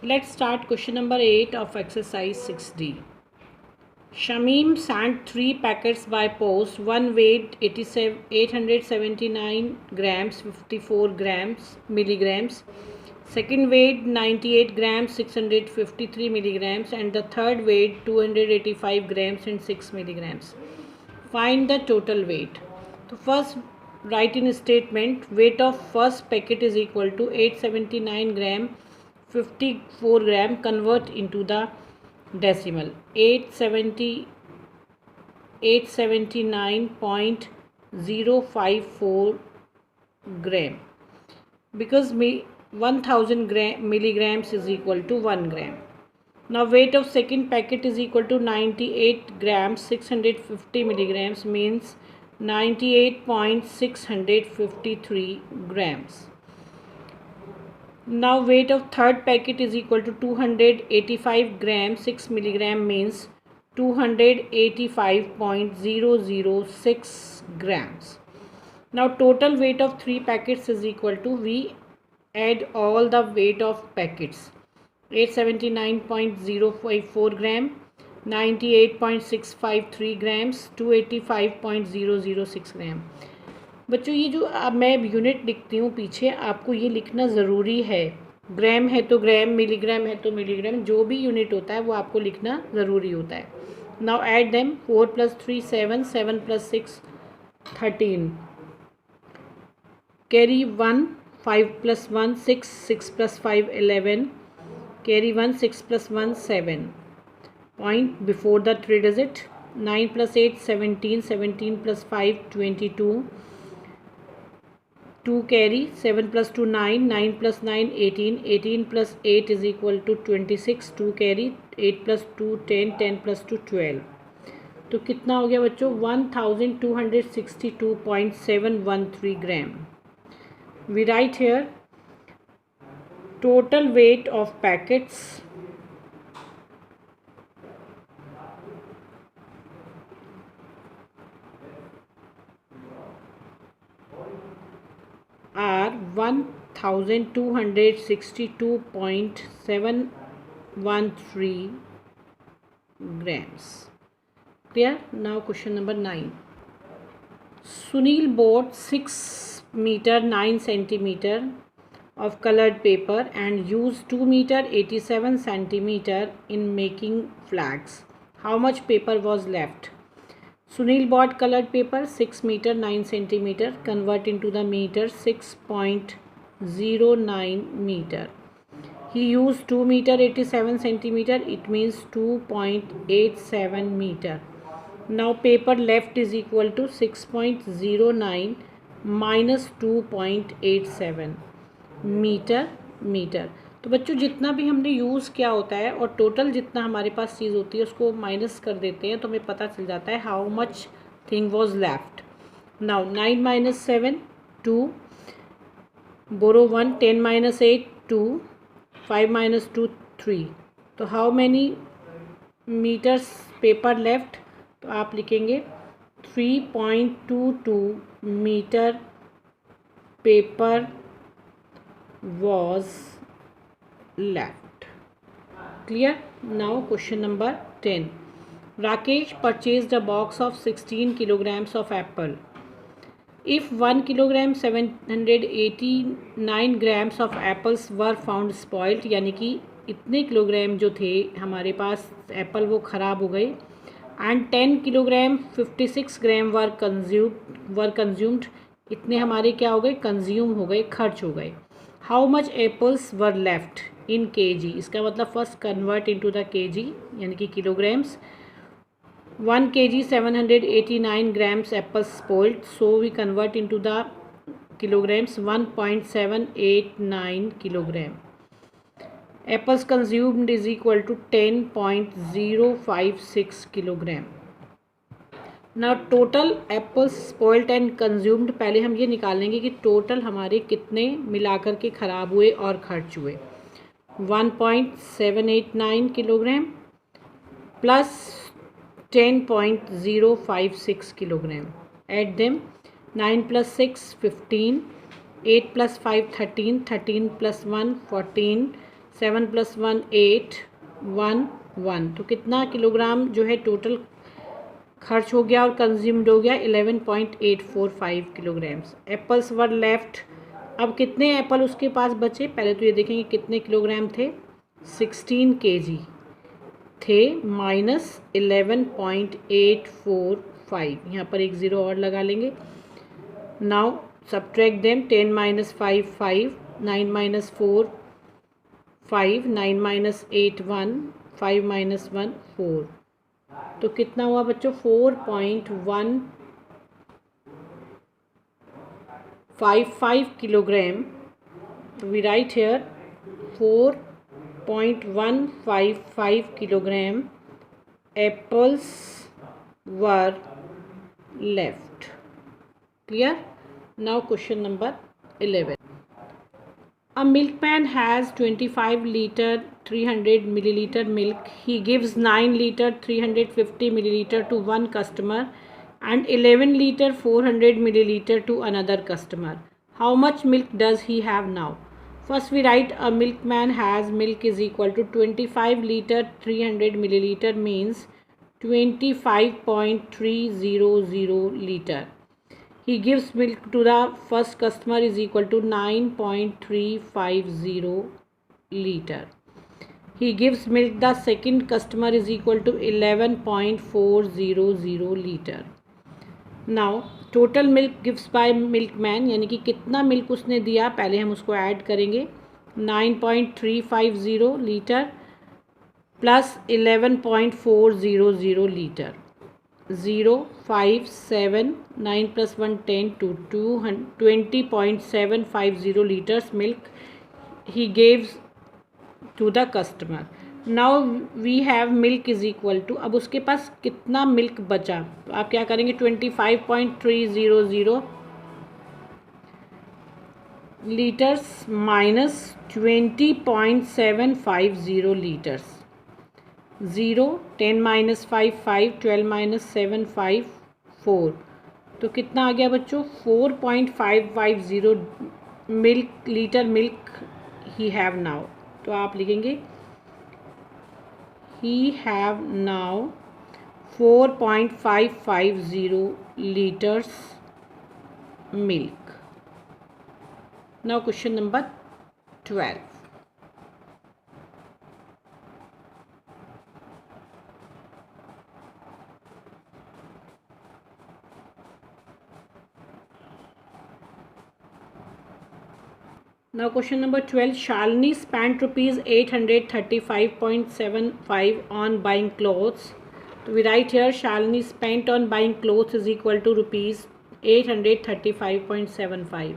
Let's start question number 8 of exercise 6D. Shamim sent 3 packets by post. One weighed 879 grams 54 grams milligrams. Second weighed 98 grams 653 milligrams, and the third weighed 285 grams and 6 milligrams. Find the total weight. So first write in a statement, weight of first packet is equal to 879 gram 54 gram. Convert into the decimal. 879.054 gram, because 1000 milligrams is equal to 1 gram. Now weight of second packet is equal to 98 grams 650 milligrams, means 98.653 grams. Now weight of third packet is equal to 285 grams 6 milligram, means 285.006 grams. Now total weight of 3 packets is equal to, we add all the weight of packets, 879.054 gram, 98.653 grams, 285.006 ग्राम. बच्चों ये जो अब मैं unit लिखती हूँ पीछे, आपको ये लिखना ज़रूरी है. ग्राम है तो ग्राम, मिलीग्राम है तो मिलीग्राम, जो भी यूनिट होता है वो आपको लिखना ज़रूरी होता है. Now add them. 4 + 3 7, 7 + 6 13, carry 1, 5 + 1 6, 6 + 5 11, carry 1, 6 + 1 7, point before the 3 digit. 9 + 8 17, 17 + 5 22, 2 carry, 7 + 2 9, 9 + 9 18, 18 + 8 is equal to 26, 2 carry, 8 + 2 10, 10 + 2 12. तो कितना हो गया बच्चों? 1262.713 ग्राम. We write here total weight of packets are 1262.713 grams. Clear? Now question number 9. Sunil bought 6 meter 9 centimeter of colored paper and used 2 meter 87 centimeter in making flags. How much paper was left? Sunil bought colored paper 6 meter 9 centimeter. Convert into the meter. 6.09 meter. He used 2 meter 87 centimeter. It means 2.87 meter. Now paper left is equal to 6.09 minus 2.87 meter. तो बच्चों जितना भी हमने use किया होता है और total जितना हमारे पास चीज़ होती है उसको माइनस कर देते हैं, तो हमें पता चल जाता है how much thing was left. Now 9 - 7 2, borrow 1, 10 - 8 2, 5 - 2 3. तो how many meters paper left? तो आप लिखेंगे 3.22 meter paper was left. Clear? Now question number 10. Rakesh purchased a box of 16 kilograms of apple. If 1 kilogram 789 grams of apples were found spoiled, यानी कि इतने kilogram जो थे हमारे पास एप्पल वो ख़राब हो गए, and 10 kilogram 56 gram were consumed, इतने हमारे क्या हो गए? कंज्यूम हो गए, खर्च हो गए. How much apples were left in kg? इसका मतलब first convert into the kg यानी कि kilograms. 1 kg 789 grams apples spoiled, so we convert into the kilograms. 1.789 kilogram. Apples consumed is equal to 10.056 kilogram. ना total apples spoiled and consumed, पहले हम ये निकालेंगे कि टोटल हमारे कितने मिलाकर के ख़राब हुए और खर्च हुए. 1.789 kilogram plus 10.056 kilogram. Add them. 9 + 6 15, 8 + 5 13, 13 + 1 14, 7 + 1 8 1 1। तो कितना किलोग्राम जो है टोटल खर्च हो गया और कंज्यूम्ड हो गया 11.845 किलोग्राम्स। एप्पल्स वर लेफ्ट, अब कितने एप्पल उसके पास बचे, पहले तो ये देखेंगे कितने किलोग्राम थे, 16 kg थे माइनस 11.845, यहाँ पर एक ज़ीरो और लगा लेंगे। Now subtract them, 10 - 5 5, 9 - 4 5, 9 - 8 1, 5 - 1 4। तो कितना हुआ बच्चों, 4.155 किलोग्राम। तो we write here 4.155 kilogram apples were left. Clear? Now question number 11. A milkman has 25 liter 300 milliliter milk. He gives 9 liter 350 milliliter to one customer and 11 liter 400 milliliter to another customer. How much milk does he have now? First we write a milkman has milk is equal to 25 liter 300 milliliter means 25.300 liter. He gives milk to the first customer is equal to 9.350 liter. He gives milk the second customer is equal to 11.400 liter. Now total milk gives by milkman, यानी कि कितना milk उसने दिया, पहले हम उसको add करेंगे। 9.350 litre plus 11.400 litre, 0 5 7 9 + 1 10 to 20.750 liters milk he gives to the customer. Now we have milk is equal to, अब उसके पास कितना मिल्क बचा, तो आप क्या करेंगे, 25.300 लीटर्स माइनस 20.750 लीटर्स, 0 10 - 5 5, 12 - 7 5 4। तो कितना आ गया बच्चों, 4.550 litre milk he have now. तो आप लिखेंगे he have now 4.550 liters milk. Now question number 12. Now question number 12. Shalini spent rupees 835.75 on buying clothes. So we write here Shalini spent on buying clothes is equal to rupees 835.75.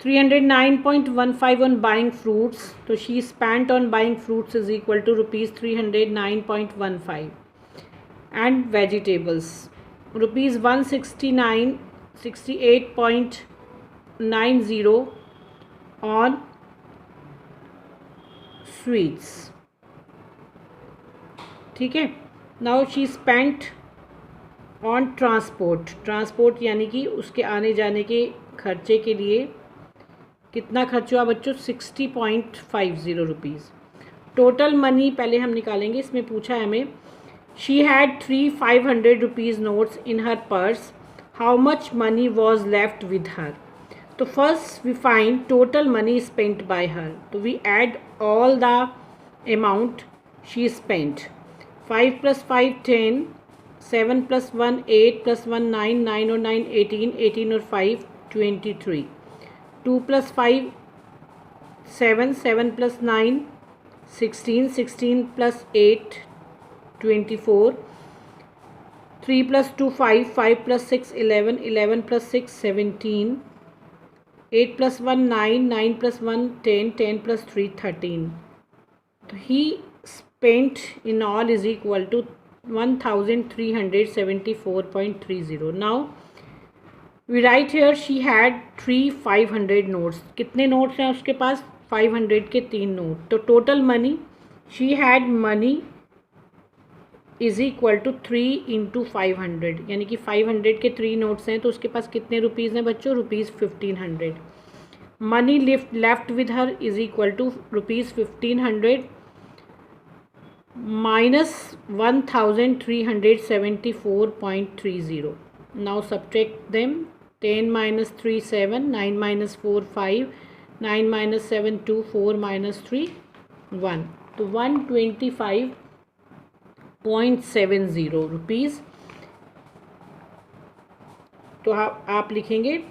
309.15 on buying fruits. So she spent on buying fruits is equal to rupees 309.15. And vegetables, rupees 169.68.90 on sweets. ठीक है। Now she spent on transport यानी कि उसके आने जाने के खर्चे के लिए कितना खर्च हुआ बच्चों, 60.50 रुपीज़। टोटल मनी पहले हम निकालेंगे, इसमें पूछा है हमें, she had 3 500 rupees notes in her purse, how much money was left with her. तो first we find total money spent by her, तो we add all the amount she spent. 5 + 5 10, 7 + 1 8 + 1 9, 9 और 9 18, 18 और 5 23, 2 + 5 7, 7 + 9 16, 16 + 8 24, 3 + 2 5, 5 + 6 11, 11 + 6 17, 8 + 1 9, 9 + 1 10, 10 + 3 13. So he spent in all is equal to 1374.30. Now we write here she had 3 500 notes. कितने notes हैं उसके पास, 500 के 3 नोट। तो total money she had money is equal to 3 × 500, यानी कि 500 के 3 नोट्स हैं, तो उसके पास कितने रुपीज़ हैं बच्चों, rupees 1500। money left with her is equal to rupees 1500 minus 1374.30. now subtract them. 10 minus 3 7, 9 minus 4 5, 9 minus 7 2, 4 minus 3 1. तो 125.70 रुपीज़. तो आप लिखेंगे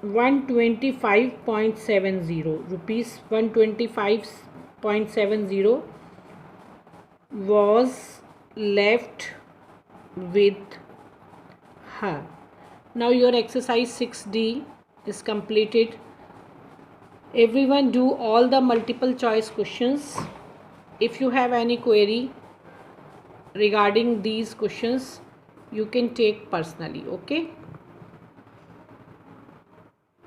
125.70 rupees. 125.70 was left with her. Now your exercise 6D is completed. Everyone do all the multiple choice questions. If you have any query regarding these questions, you can take personally. Okay.